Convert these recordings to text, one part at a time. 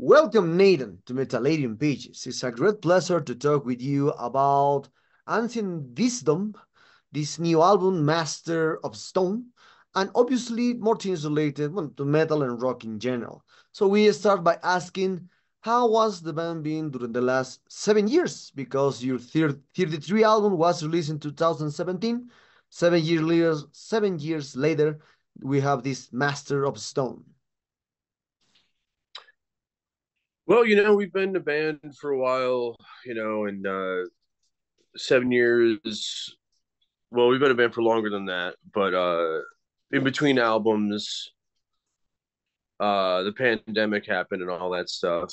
Welcome, Nathan, to Metalladium Pages. It's a great pleasure to talk with you about Ancient VVisdom, this new album, Master of Stone, and obviously more things related to metal and rock in general. So we start by asking, how was the band been during the last 7 years? Because your 33 album was released in 2017. 7 years later, we have this Master of Stone. Well, we've been a band for a while, and 7 years. Well, we've been a band for longer than that, but in between albums, the pandemic happened and all that stuff,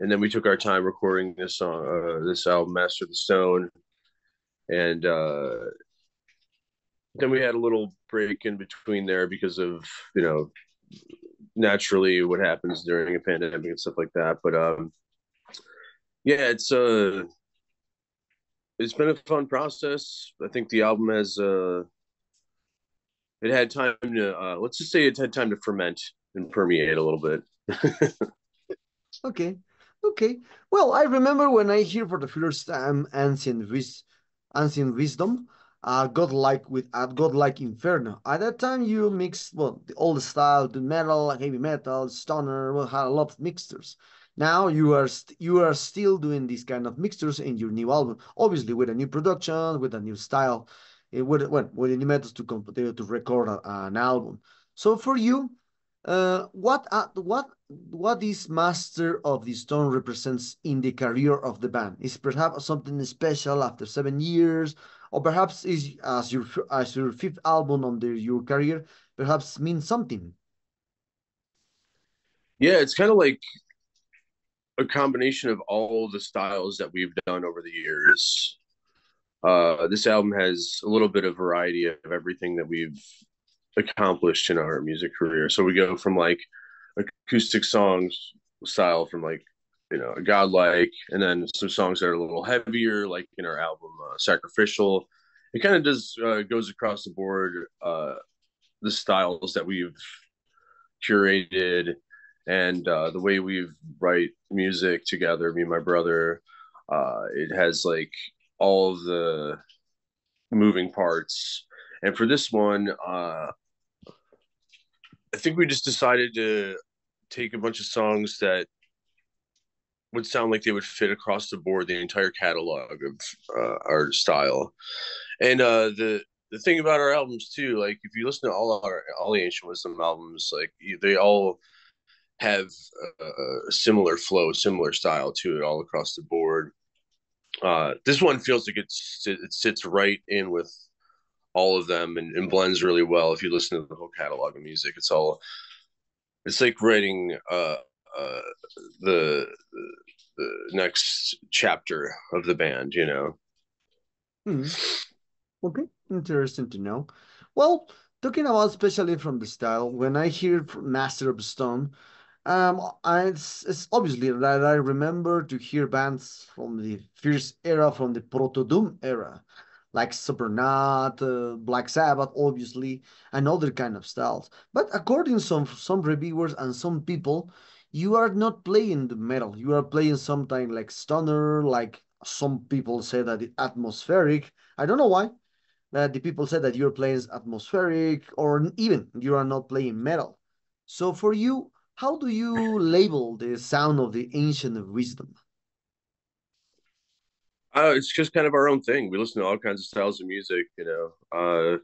and then we took our time recording this song, this album, Master of the Stone, and then we had a little break in between there because of naturally what happens during a pandemic and stuff like that. But yeah, it's been a fun process. I think the album has it had time to let's just say it had time to ferment and permeate a little bit. Okay, okay. Well, I remember when I hear for the first time Ancient Wisdom, godlike with godlike Inferno. At that time, you mixed the old style, the metal, heavy metal, stoner, had a lot of mixtures. Now you are still doing these kind of mixtures in your new album, obviously with a new production, with a new style, with the new methods to record an album. So for you, what is Master of the Stone represents in the career of the band? Is perhaps something special after 7 years, or perhaps is as your fifth album under your career, perhaps means something? Yeah, it's kind of like a combination of all the styles that we've done over the years. This album has a little bit of variety of everything that we've accomplished in our music career. So we go from like acoustic songs style from like a godlike, and then some songs that are a little heavier, like in our album Sacrificial. It kind of does goes across the board, the styles that we've curated and the way we write music together, me and my brother. It has like all of the moving parts. And for this one, I think we just decided to take a bunch of songs that would sound like they would fit across the board, the entire catalog of our style. And the thing about our albums too, like if you listen to all the Ancient VVisdom albums, like they all have a similar flow, similar style to it all across the board. This one feels like it sits right in with all of them and blends really well. If you listen to the whole catalog of music, it's like writing uh, the the next chapter of the band. Hmm. Okay, interesting to know. Well, talking about especially from the style, when I hear Master of Stone, it's obviously that I remember to hear bands from the first era, from the Proto Doom era, like Supernat, Black Sabbath, obviously, and other kind of styles. But according to some reviewers and some people, you are not playing the metal. You are playing something like stoner, like some people say that it's atmospheric. I don't know why. The people say that you're playing atmospheric, or even you are not playing metal. So for you, how do you label the sound of the ancient wisdom? It's just kind of our own thing. We listen to all kinds of styles of music. I'm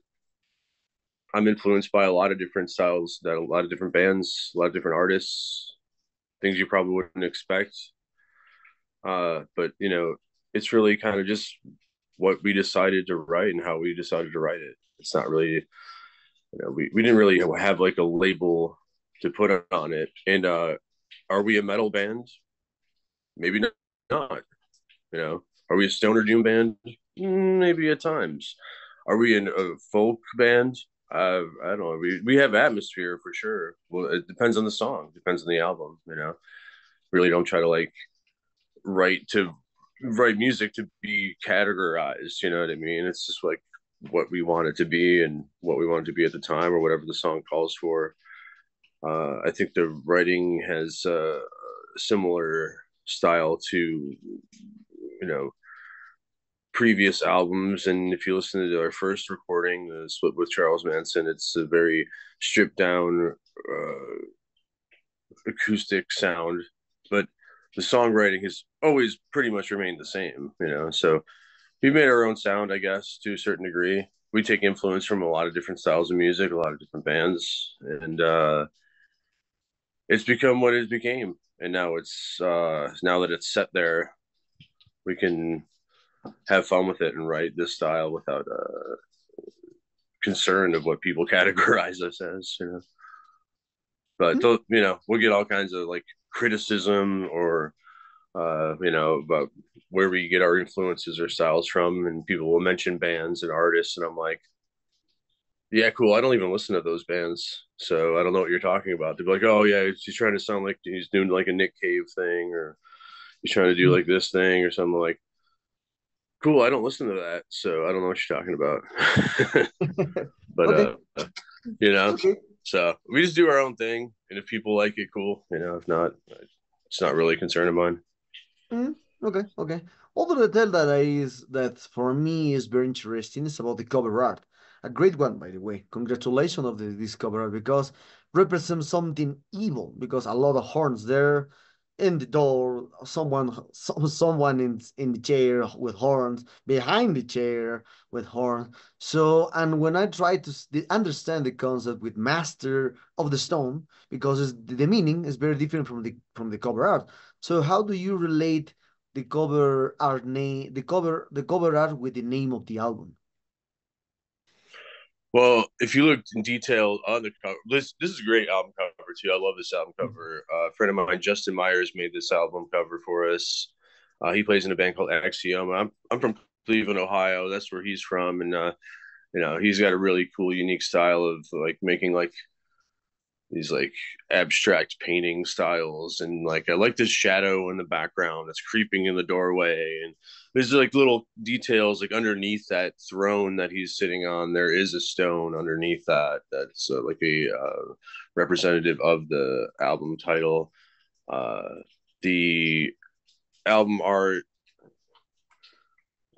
influenced by a lot of different styles, that a lot of different bands, a lot of different artists, things you probably wouldn't expect. But it's really kind of just what we decided to write and how we decided to write it. It's not really, we didn't really have like a label to put on it. And are we a metal band? Maybe not. Are we a stoner doom band? Maybe at times. Are we a folk band? I don't know. We have atmosphere for sure. Well, it depends on the song. Depends on the album. Really don't try to like write to write music to be categorized. You know what I mean? It's just like what we want it to be and what we want it to be at the time or whatever the song calls for. I think the writing has similar style to, you know, previous albums. And if you listen to our first recording, the split with Charles Manson, it's a very stripped down acoustic sound, but the songwriting has always pretty much remained the same, you know. So we made our own sound, I guess, to a certain degree. We take influence from a lot of different styles of music, a lot of different bands, and it's become what it became. And now it's now that it's set there, we can have fun with it and write this style without concern of what people categorize us as, you know. But Hmm? you know, we'll get all kinds of like criticism or you know, about where we get our influences or styles from, and people will mention bands and artists, and I'm like, yeah, cool. I don't even listen to those bands, so I don't know what you're talking about. They'll be like, oh yeah, he's trying to sound like he's doing like a Nick Cave thing, or he's trying to do like this thing or something. Like, cool. I don't listen to that, so I don't know what you're talking about. But Okay, you know, okay. so we just do our own thing, and if people like it, cool. You know, if not, it's not really a concern of mine. Mm, okay, okay. Other detail that for me is very interesting is about the cover art. A great one, by the way. Congratulations of this cover art because represents something evil because a lot of horns there in the door, someone in the chair with horns, behind the chair with horns. So, and when I try to understand the concept with Master of the Stone, because the meaning is very different from the cover art. So how do you relate the cover art with the name of the album? Well, if you looked in detail on the cover, this is a great album cover too. I love this album cover. A friend of mine, Justin Myers, made this album cover for us. He plays in a band called Axioma. I'm from Cleveland, Ohio. That's where he's from, and you know, he's got a really cool, unique style of like making like these like abstract painting styles, and like I like this shadow in the background that's creeping in the doorway, and there's like little details like underneath that throne that he's sitting on there is a stone underneath that's like a representative of the album title. The album art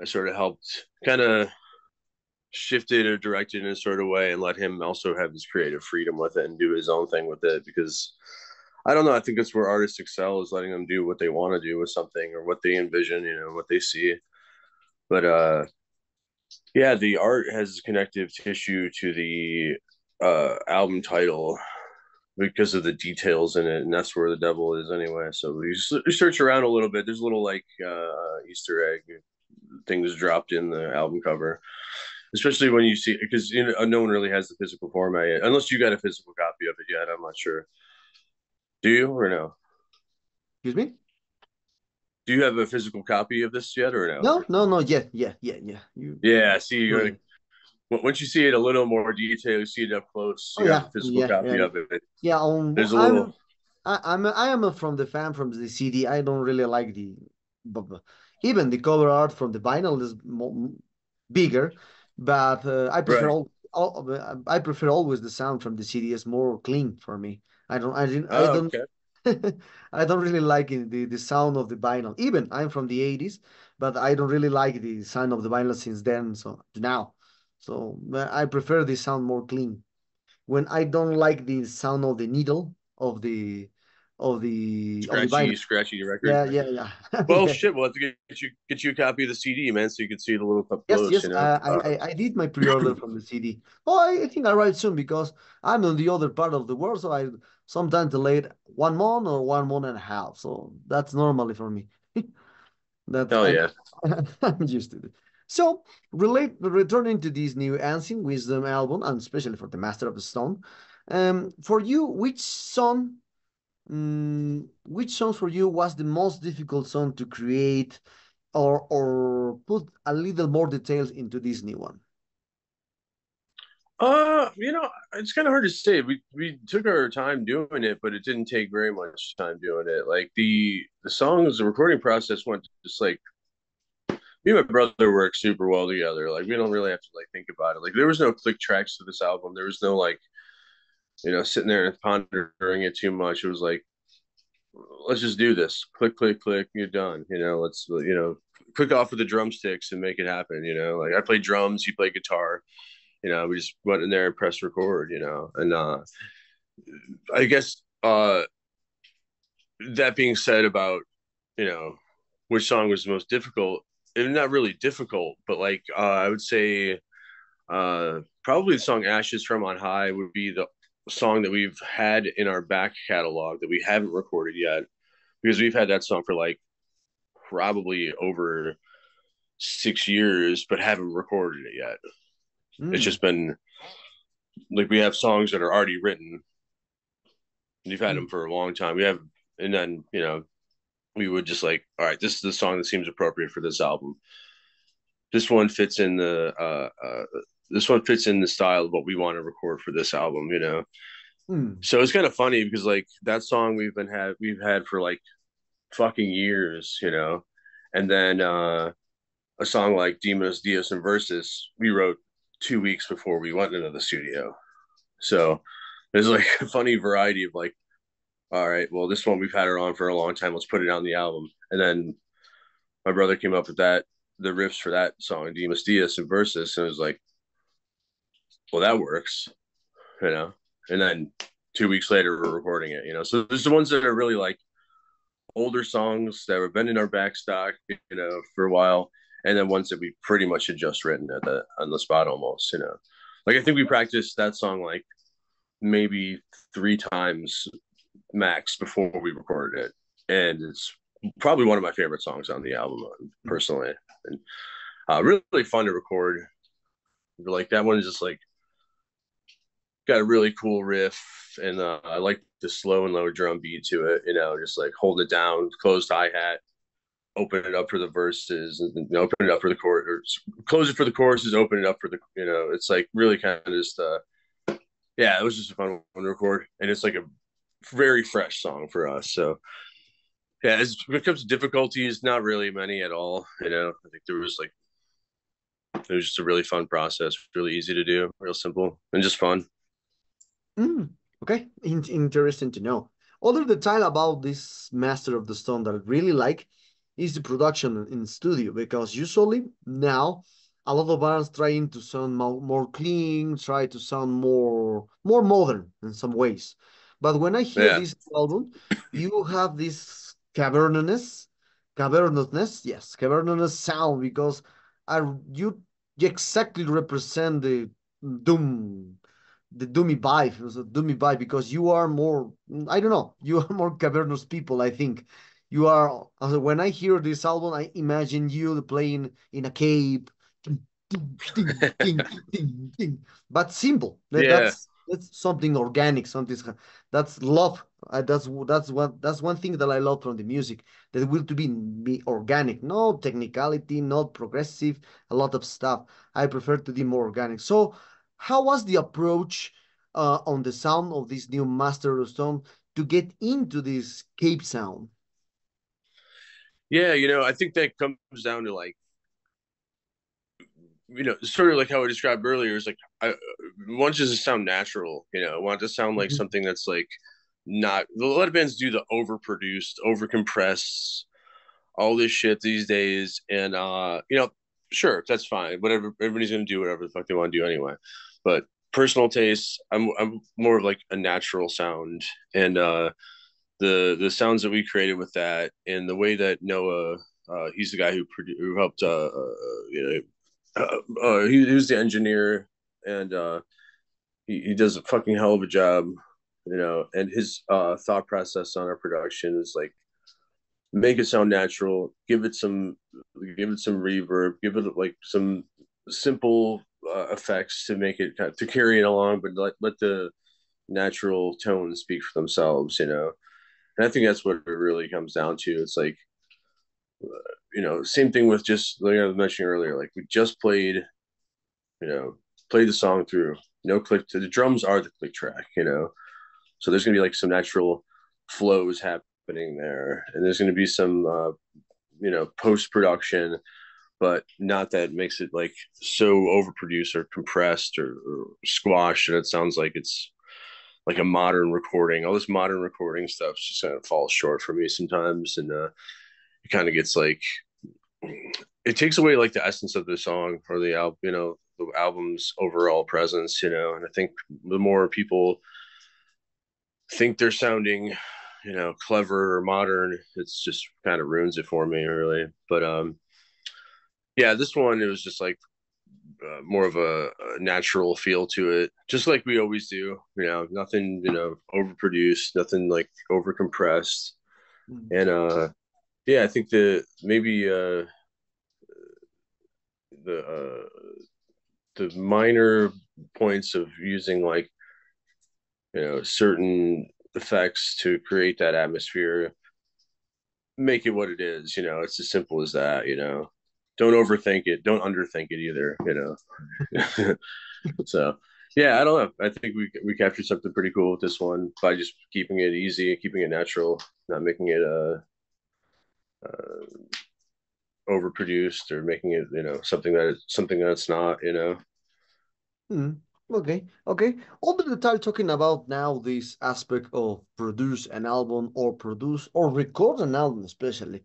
I sort of helped kind of shifted or directed in a sort of way and let him also have his creative freedom with it and do his own thing with it, because I don't know, I think that's where artists excel, is letting them do what they want to do with something or what they envision, you know, what they see. But yeah, the art has connective tissue to the album title because of the details in it, and that's where the devil is anyway. So we search around a little bit, there's little like Easter egg things dropped in the album cover, especially when you see, because you know, no one really has the physical format yet, unless you got a physical copy of it yet. I'm not sure. Do you or no? Excuse me? Do you have a physical copy of this yet or no? No, no, no. Yeah. You Yeah. See, you're really? like, once you see it a little more detail, you see it up close. Oh You have yeah, a physical yeah, copy yeah, of it. yeah. There's a little. I am from the fan from the CD. I don't really like but even the cover art from the vinyl is bigger, but Right. I prefer always the sound from the CD is more clean for me. I Oh, don't okay. I don't really like the sound of the vinyl. Even I'm from the 80s, but I don't really like the sound of the vinyl since then, so to now. So I prefer the sound more clean. When I don't like the sound of the needle of the vinyl. Scratchy record. Yeah. Well, Yeah. shit. We'll have to get you a copy of the CD, man, so you can see it a little up Yes, close. yes. You know. I did my pre-order from the CD. Oh, I think I arrive soon because I'm on the other part of the world, so I sometimes delayed 1 month or 1 month and a half. So that's normally for me. That's Hell yeah. I'm used to it. So returning to this new Ancient Wisdom album, and especially for the Master of the Stone, for you, which songs for you was the most difficult song to create or put a little more details into this new one? You know, it's kind of hard to say. We took our time doing it, but it didn't take very much time doing it. Like the songs, the recording process went just like me and my brother work super well together. Like we don't really have to like think about it. Like there was no click tracks to this album. There was no like, you know, sitting there and pondering it too much. It was like let's just do this. Click, click, click. You're done. Let's click off with the drumsticks and make it happen. Like I play drums, you play guitar. We just went in there and pressed record. And I guess that being said about you know which song was the most difficult, and not really difficult, but like I would say probably the song "Ashes from on High" would be the song that we've had in our back catalog that we haven't recorded yet, because we've had that song for like probably over 6 years, but haven't recorded it yet. It's Mm, just been like we have songs that are already written. We've had them mm, for a long time. We have, and then we would just like, all right, this is the song that seems appropriate for this album. This one fits in the this one fits in the style of what we want to record for this album. mm, So it's kind of funny because like that song we've had for like fucking years. And then a song like Demos, Dios, and Versus we wrote 2 weeks before we went into the studio. So there's like a funny variety of like, all right, well, this one we've had it on for a long time. Let's put it on the album. And then my brother came up with the riffs for that song, Demas Diaz and Versus, and it was like, well, that works, you know. And then 2 weeks later, we're recording it. So there's the ones that are really like older songs that have been in our back stock, for a while, and then ones that we pretty much had just written on the spot almost. Like I think we practiced that song like maybe 3 times max before we recorded it, and it's probably one of my favorite songs on the album, mm, personally, and really fun to record. Like that one is just like got a really cool riff, and I like the slow and low drum beat to it. Just like holding it down, closed hi hat, open it up for the verses, and open it up for the chorus, or close it for the choruses, open it up for the. It's like really kind of just yeah, it was just a fun one to record, and it's like a very fresh song for us. So yeah, when it comes to difficulties, not really many at all. I think it was just a really fun process, really easy to do, real simple, and just fun. mm. Okay, interesting to know. Other detail about this Master of the Stone that I really like is the production in studio, because usually now a lot of bands trying to sound more clean, try to sound more modern in some ways. But when I hear Yeah, this album, you have this cavernousness, yes, cavernous sound, because you exactly represent doom the doomy vibe. It was a doomy vibe because you are more, I don't know, you are more cavernous people, I think. You are, when I hear this album, I imagine you playing in a cave, ting, ting, ting, ting, ting, ting. But simple. yeah, That's something organic, something that's love. That's one thing that I love from the music. That will to be organic, no technicality, not progressive, a lot of stuff. I prefer to be more organic. So how was the approach on the sound of this new Master of Stone to get into this Cape sound? yeah. I think that comes down to like sort of like how I described earlier. Is like I want it to sound natural. I want it to sound like Mhm. something that's like not. A lot of bands do the overproduced, overcompressed, all this shit these days, and sure, that's fine. Whatever, everybody's gonna do whatever the fuck they want to do anyway. But personal taste, I'm more of like a natural sound, and the sounds that we created with that, and the way that Noah, he's the guy who helped, he was the engineer, and he does a fucking hell of a job. And his thought process on our production is like make it sound natural, give it some reverb, give it like some simple effects to make it to carry it along, but let the natural tones speak for themselves. And I think that's what it really comes down to. It's like same thing with just like I was mentioning earlier, like we just you know played the song through, no click. The drums are the click track. So there's gonna be like some natural flows happening there, and there's gonna be some post production, but not that makes it like so overproduced or compressed or squashed, and it sounds like it's like a modern recording. All this modern recording stuff just kind of falls short for me sometimes, and it kind of gets like it takes away like the essence of the song or the album, the album's overall presence, and I think the more people think they're sounding, clever or modern, it's just kind of ruins it for me, really. But yeah, this one it was just like more of a natural feel to it, just like we always do. Nothing, overproduced, nothing like overcompressed, Mm. and yeah, I think the maybe the minor points of using like certain effects to create that atmosphere make it what it is. It's as simple as that. Don't overthink it, don't underthink it either. So yeah, I don't know, I think we captured something pretty cool with this one by just keeping it easy, keeping it natural, not making it overproduced or making it something that's not. Mm. Okay, okay. All the time talking about now this aspect of produce an album or produce or record an album, especially.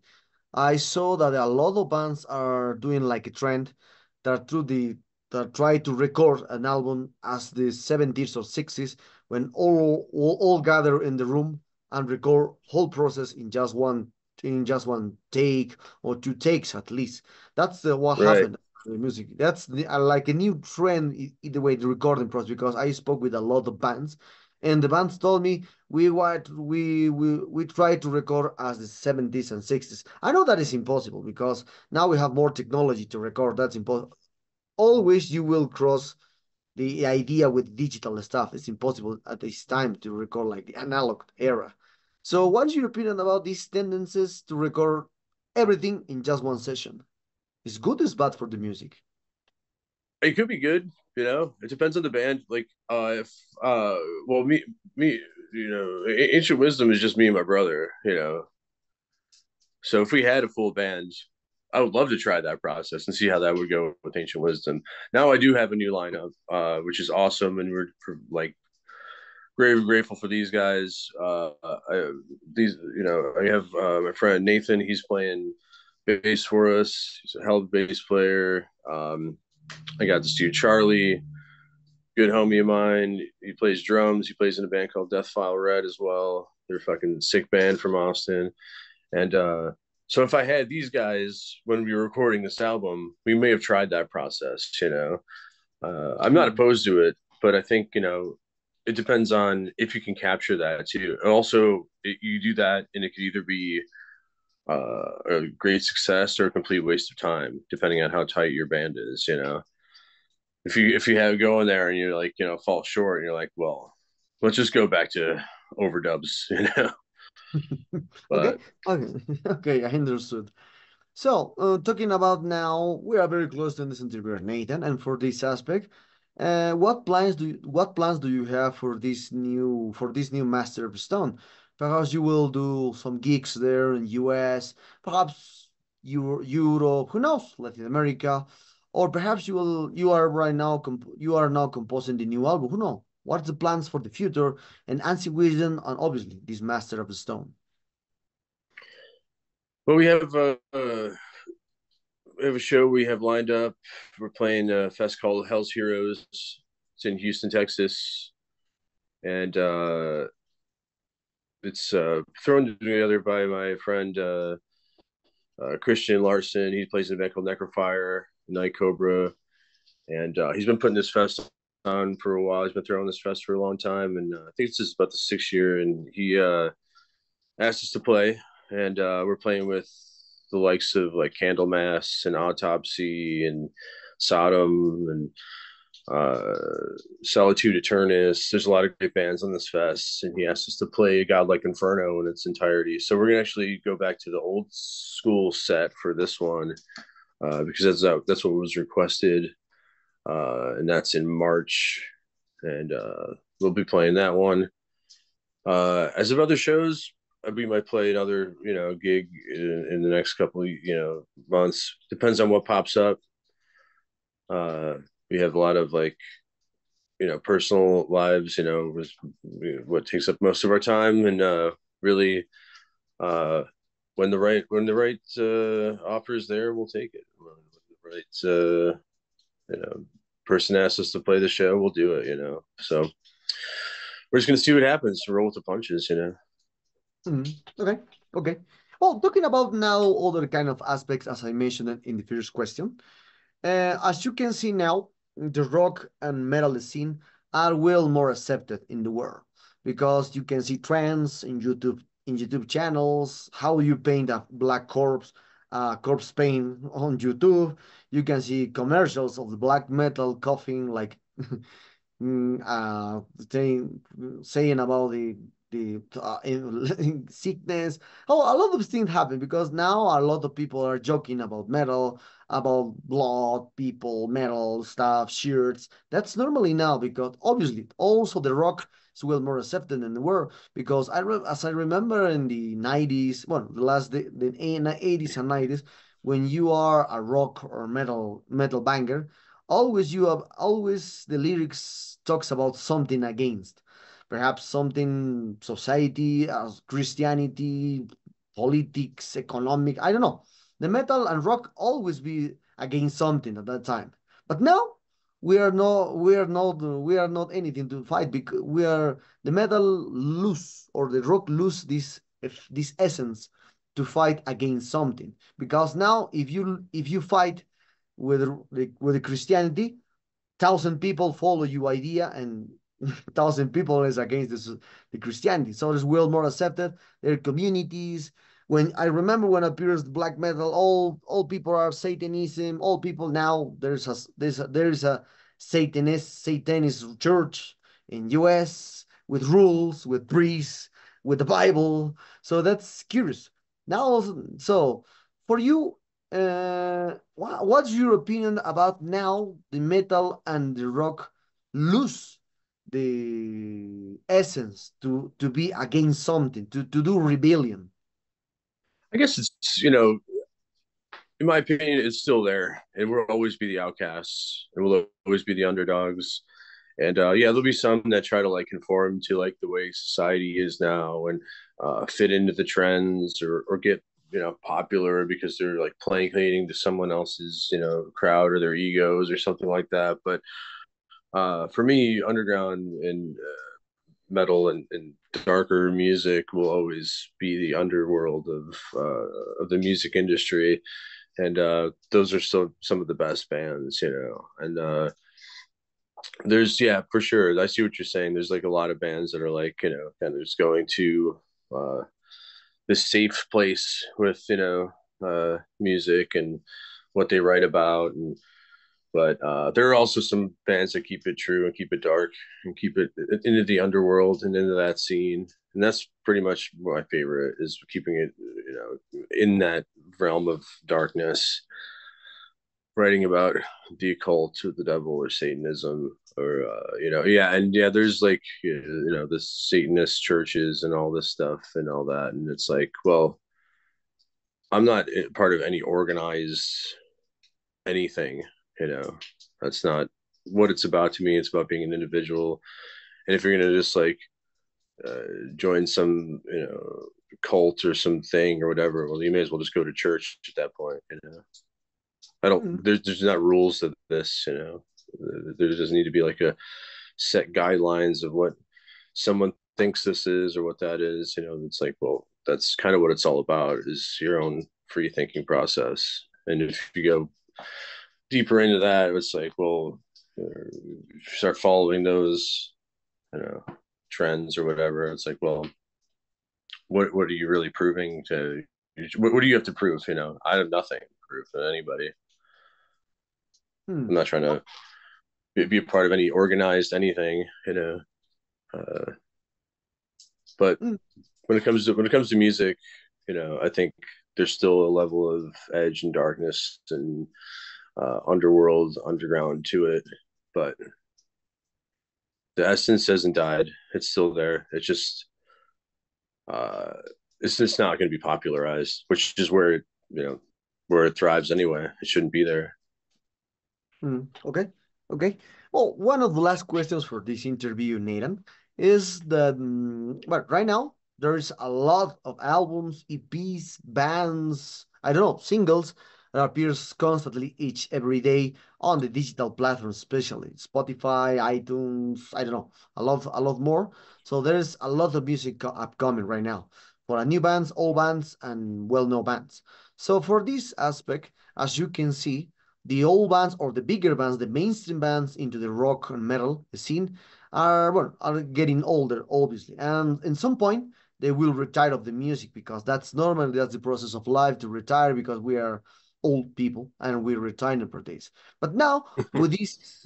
I saw that a lot of bands are doing like a trend that try to record an album as the 70s or 60s when all gather in the room and record whole process in just one take or two takes at least. That's what Right. happened in the music. That's like a new trend in the way the recording process because I spoke with a lot of bands and the bands told me we try to record as the 70s and 60s. I know that is impossible because now we have more technology to record. That's impossible. Always you will cross the idea with digital stuff. It's impossible at this time to record like the analog era. So what's your opinion about these tendencies to record everything in just one session? Is good, is bad for the music? It could be good. It depends on the band. Like if well, me Ancient Wisdom is just me and my brother. So if we had a full band, I would love to try that process and see how that would go with Ancient Wisdom. Now I do have a new lineup, which is awesome, and we're like very grateful for these guys. I have my friend Nathan. He's playing bass for us. He's a hell of a bass player. I got this dude Charlie, good homie of mine. He plays drums. He plays in a band called Death File Red as well. They're a fucking sick band from Austin. And so if I had these guys when we were recording this album, we may have tried that process. I'm not Mm. opposed to it, but I think, it depends on if you can capture that too. And also, you do that, and it could either be a great success or a complete waste of time, depending on how tight your band is. If you have going there and you're like fall short, and you're like, well, let's just go back to overdubs. Okay, But okay, okay, I understood. So, talking about now, we are very close to this interview, Nathan, and for this aspect, what plans do you have for this new Master of Stone? Perhaps you will do some gigs there in US, perhaps Europe, who knows, Latin America, or perhaps you are now composing the new album. Who knows? What's the plans for the future? And Ancient Wisdom, and obviously this Master of Stone. we have a show we have lined up. We're playing a fest called Hell's Heroes. It's in Houston, Texas, and it's thrown together by my friend Christian Larson. He plays in a band called Necrofire, Night Cobra, and he's been putting this fest on for a while. He's been throwing this fest for a long time, and I think this is about the 6th year. And he asked us to play, and we're playing with the likes of like Candlemass and Autopsy and Sodom and uh, Solitude Eternus. There's a lot of great bands on this fest, and he asked us to play God Like Inferno in its entirety. So we're gonna actually go back to the old school set for this one because that's what was requested, and that's in March, and we'll be playing that one. As of other shows, we might play another gig in the next couple of months. Depends on what pops up. Uh, we have a lot of like personal lives, was what takes up most of our time, and really, uh, when the right offer is there, we'll take it. When the right person asks us to play the show, we'll do it. So we're just gonna see what happens. Roll with the punches. Okay, okay. Well, talking about now other kind of aspects, as I mentioned in the first question, as you can see now, the rock and metal scene are well more accepted in the world because you can see trends in YouTube channels, how you paint a black corpse, corpse paint on YouTube. You can see commercials of the black metal coughing like mm, uh, saying saying about the sickness. Oh, a lot of things happen because now a lot of people are joking about metal, about blood, people, metal stuff, shirts. That's normally now because obviously also the rock is well more accepted in the world because as I remember in the 90s, well, the 80s and 90s, when you are a rock or metal banger, always you have always the lyrics talks about something against, perhaps something society as Christianity, politics, economic, I don't know. The metal and rock always be against something at that time, but now we are not anything to fight because we are the metal lose or the rock lose this essence to fight against something, because now if you fight with the Christianity, 1,000 people follow your idea and 1,000 people is against the Christianity. So it's well more accepted. There are communities. When I remember when appears black metal, all people are Satanism. All people now there is a satanist church in U.S. with rules, with priests, with the Bible. So that's curious. Now, so for you, what's your opinion about now the metal and the rock lose the essence to be against something, to do rebellion? I guess it's in my opinion, it's still there. It will always be the outcasts. It will always be the underdogs. And yeah, there'll be some that try to like conform to like the way society is now and fit into the trends or get popular because they're like playing to someone else's crowd or their egos or something like that. But for me, underground and metal and darker music will always be the underworld of the music industry, and those are still some of the best bands. And there's, yeah, for sure, I see what you're saying. There's like a lot of bands that are like kind of just going to uh, this safe place with music and what they write about, and but there are also some bands that keep it true and keep it dark and keep it into the underworld and into that scene. And that's pretty much my favorite, is keeping it, in that realm of darkness, writing about the occult or the devil or Satanism or, yeah. And yeah, there's like, the Satanist churches and all this stuff and all that. And it's like, well, I'm not part of any organized anything, you know. That's not what it's about to me. It's about being an individual. And if you're gonna just like join some, cult or something or whatever, well, you may as well just go to church at that point. I don't. Mm, There's not rules to this. There doesn't need to be like a set guidelines of what someone thinks this is or what that is. It's like, well, that's kind of what it's all about, is your own free thinking process. And if you go deeper into that, it's like, well, start following those, you know, trends or whatever. It's like, well, what are you really proving to? What do you have to prove? I have nothing to prove to anybody. mm, I'm not trying to be a part of any organized anything. Uh, but mm, when it comes to music, I think there's still a level of edge and darkness and underworld, underground to it, but the essence hasn't died. It's still there. Uh, it's just not going to be popularized, which is where it thrives anyway. It shouldn't be there. okay, okay. Well, one of the last questions for this interview, Nathan, is that well, right now there's a lot of albums, EPs, bands, I don't know, singles that appears constantly each every day on the digital platforms, especially Spotify, iTunes, I don't know, a lot more. So there's a lot of music upcoming right now for new bands, old bands, and well-known bands. So for this aspect, as you can see, the old bands or the bigger bands, the mainstream bands into the rock and metal scene are well are getting older, obviously, and in some point they will retire of the music because that's the process of life to retire because we are old people and we retire for days. But now with this,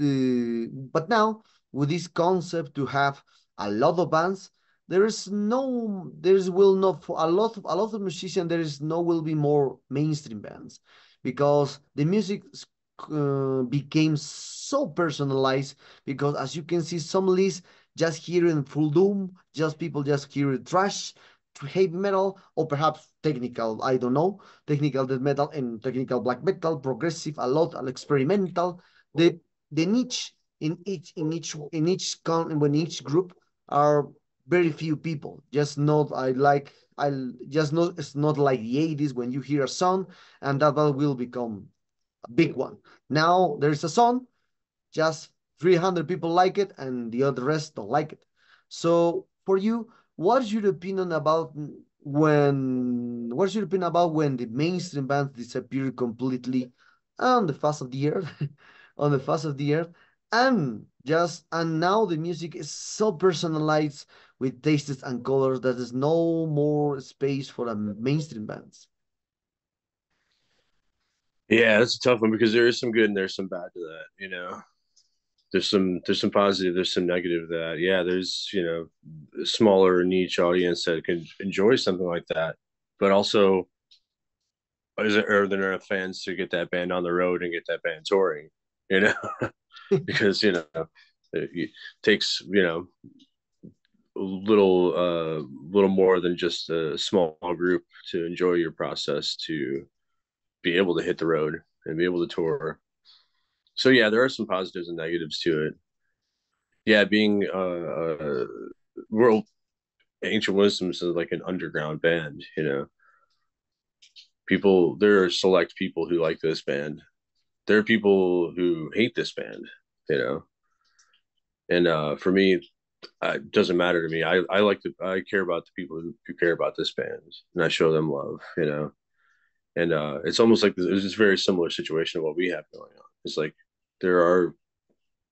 but now with this concept to have a lot of bands, there is will not for a lot of musicians there is no will be more mainstream bands because the music became so personalized because as you can see some lists just hearing full doom, just people just hearing trash, heavy metal, or perhaps technical, I don't know, technical death metal and technical black metal, progressive, a lot, experimental. The niche in each group are very few people. Just not I just not it's not like the 80s when you hear a song and that will become a big one. Now there's a song, just 300 people like it, and the other rest don't like it. So for you, what's your opinion about when the mainstream bands disappear completely on the face of the earth, on the face of the earth, and now the music is so personalized with tastes and colors that there's no more space for a mainstream bands. Yeah, that's a tough one because there is some good and there's some bad to that. You know, there's some positive, there's some negative to that. Yeah, there's a smaller niche audience that can enjoy something like that, but also is it are there enough fans to get that band on the road and get that band touring? You know, because it takes a little more than just a small group to enjoy your process to be able to hit the road and be able to tour. So yeah, there are some positives and negatives to it. Yeah, being world ancient wisdoms is like an underground band. People there are select people who like this band. There are people who hate this band. You know, and for me, it doesn't matter to me. I care about the people who care about this band, and I show them love. And it's almost like it's just a very similar situation to what we have going on. It's like there are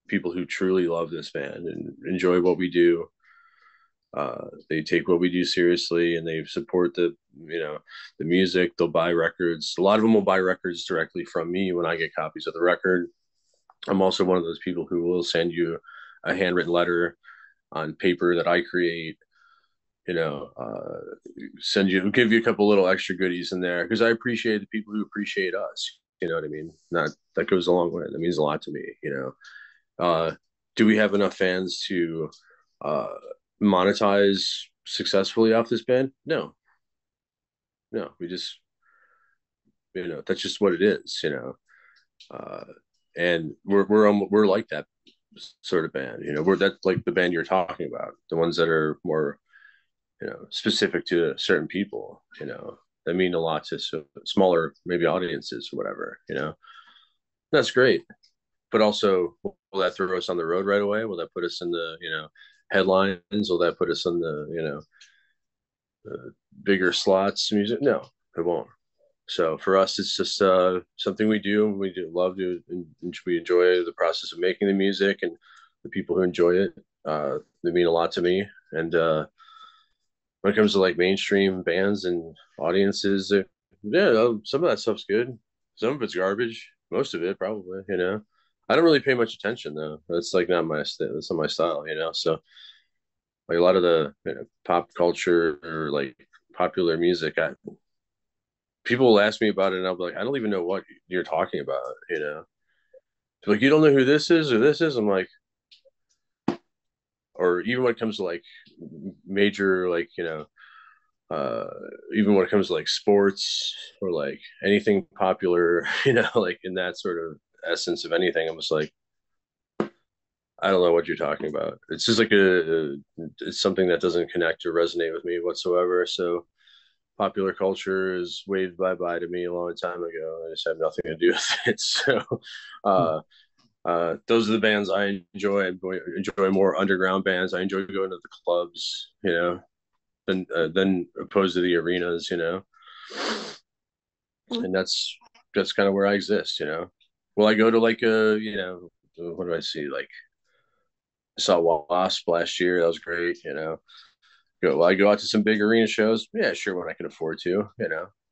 people who truly love this band and enjoy what we do. They take what we do seriously and they support the music. They'll buy records. A lot of them will buy records directly from me when I get copies of the record. I'm also one of those people who will send you a handwritten letter on paper that I create. Give you a couple little extra goodies in there because I appreciate the people who appreciate us. You know what I mean? Not that goes a long way. That means a lot to me. Do we have enough fans to uh, monetize successfully off this band? No, no. We just that's just what it is. Uh, and we're like that sort of band. We're that like the band you're talking about, the ones that are more specific to certain people, that mean a lot to smaller maybe audiences or whatever. That's great. But also, will that throw us on the road right away? Will that put us in the headlines? Will that put us on the bigger slots music? No, it won't. So for us, it's just something we do. We do love to, and we enjoy the process of making the music, and the people who enjoy it. They mean a lot to me. And when it comes to like mainstream bands and audiences, yeah, some of that stuff's good. Some of it's garbage. Most of it, probably. I don't really pay much attention though. That's like not my that's not my style. So like a lot of the pop culture or like popular music, people will ask me about it, and I'll be like, I don't even know what you're talking about. Like you don't know who this is or this is. I'm like, or even when it comes to like major like uh even when it comes to like sports or like anything popular like in that sort of essence of anything, I'm just like I don't know what you're talking about. It's just like it's something that doesn't connect or resonate with me whatsoever. So popular culture is waved bye bye to me a long time ago. I just have nothing to do with it. So, Hmm. uh, those are the bands I enjoy. I enjoy more underground bands. I enjoy going to the clubs, than opposed to the arenas, and that's kind of where I exist. Well, I go to like what do I see? Like I saw Wasp last year. That was great. I go out to some big arena shows. Yeah, sure, when I can afford to.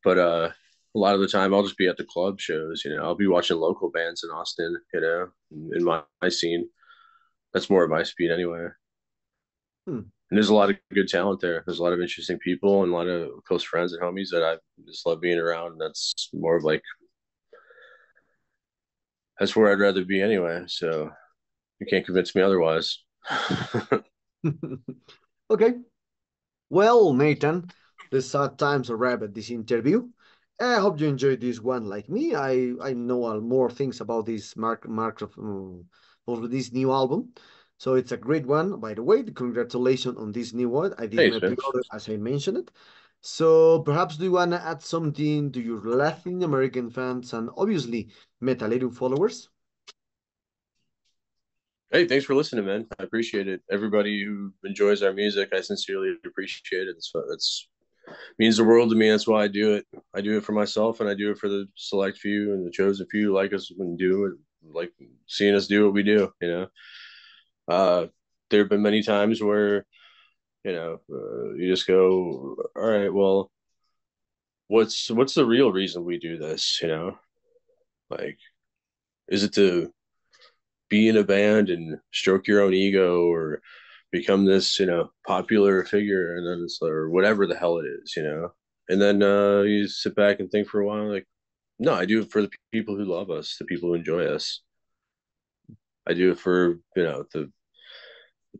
But a lot of the time I'll just be at the club shows. I'll be watching local bands in Austin, in my scene. That's more of my speed anyway. Hmm. And there's a lot of good talent there. There's a lot of interesting people and a lot of close friends and homies that I just love being around. And that's more of like that's where I'd rather be anyway. So you can't convince me otherwise. Okay. Well, Nathan, the sad times are wrap at this interview. I hope you enjoyed this one like me. I know more things about this mark of this new album. So it's a great one. By the way, congratulations on this new one. I did my Thanks, man. pre-order as I mentioned it. So perhaps do you want to add something to your Latin American fans and obviously Metalerum followers? Hey, thanks for listening, man. I appreciate it. Everybody who enjoys our music, I sincerely appreciate it. It's means the world to me. That's why I do it. I do it for myself, and I do it for the select few and the chosen few who like us and do it, like seeing us do what we do. Uh, there have been many times where you just go, all right, well, what's the real reason we do this? Like, is it to be in a band and stroke your own ego, or become this popular figure, and then it's or whatever the hell it is. And then you sit back and think for a while, like, no, I do it for the people who love us, the people who enjoy us. I do it for the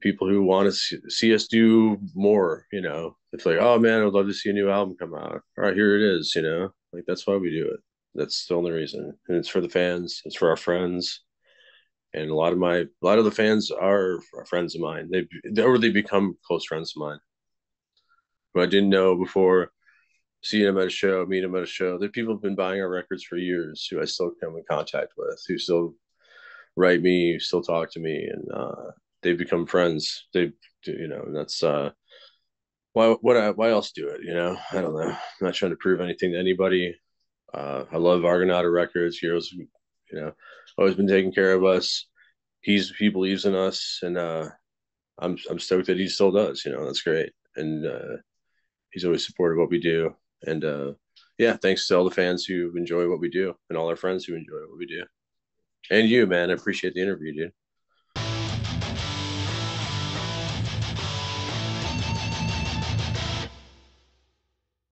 people who want to see us do more. It's like, oh man, I'd love to see a new album come out. All right, here it is. Like, that's why we do it. That's the only reason, and it's for the fans, it's for our friends. And a lot of the fans are friends of mine. They become close friends of mine who I didn't know before seeing them at a show, meeting them at a show. The people have been buying our records for years who I still come in contact with, who still write me, who still talk to me, and they've become friends. And that's why else do it? I don't know. I'm not trying to prove anything to anybody. I love Argonauta Records. Heroes, always been taking care of us. He believes in us, and I'm stoked that he still does. That's great, and he's always supported what we do. And yeah, thanks to all the fans who enjoy what we do, and all our friends who enjoy what we do, and you, man. I appreciate the interview, dude.